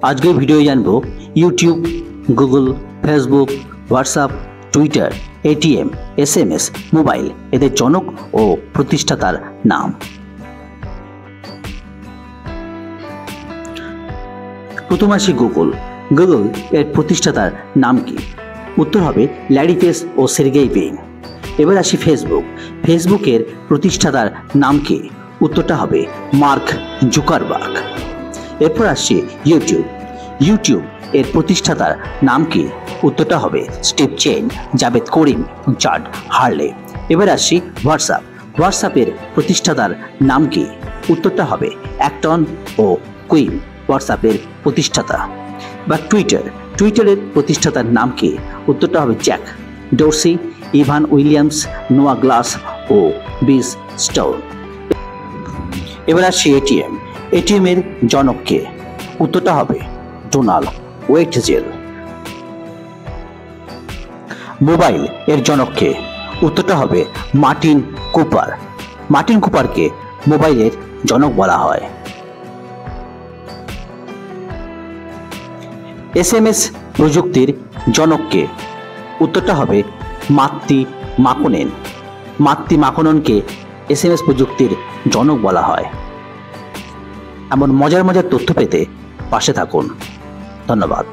আজকের ভিডিও জানবো YouTube, Google, Facebook, WhatsApp, Twitter, ATM, SMS, mobile এদের জনক ও প্রতিষ্ঠাতার নাম। প্রথম আসি গুগল। গুগল এর প্রতিষ্ঠাতার নাম কি? উত্তর হবে ল্যারি পেজ ও সের্গেই ব্রিন। এবার আসি ফেসবুক। ফেসবুকের প্রতিষ্ঠাতার নাম কি? উত্তরটা হবে মার্ক জুকারবার্গ। এরপর আসছি ইউটিউব। ইউটিউব এর প্রতিষ্ঠাতার নাম কি? উত্তরটা হবে স্টিভ চেন, জাভেদ করিম, চাড হার্লে। এবার আসছি হোয়াটসঅ্যাপ। হোয়াটসঅ্যাপের প্রতিষ্ঠাতার নাম কি? উত্তরটা হবে অ্যাক্টন ও কুইন, হোয়াটসঅ্যাপের প্রতিষ্ঠাতা। বা টুইটার। টুইটারের প্রতিষ্ঠাতার নাম কি? উত্তরটা হবে জ্যাক ডোরসি, ইভান উইলিয়ামস, নোয়া গ্লাস ও বিজ স্টোন। এবার আসছি এটিএম। এটিএম এর জনক কে? উত্তরটা হবে ডোনাল্ড ওয়েটজেল। মোবাইল এর জনক কে? উত্তরটা হবে মার্টিন কুপার। মার্টিন কুপারকে মোবাইলের জনক বলা হয়। এসএমএস প্রযুক্তির জনক কে? উত্তরটা হবে মাত্তি মাকোনেন। মাত্তি মাকোনেনকে এসএমএস প্রযুক্তির জনক বলা হয়। এমন মজার তথ্য পেতে পাশে থাকুন। ধন্যবাদ।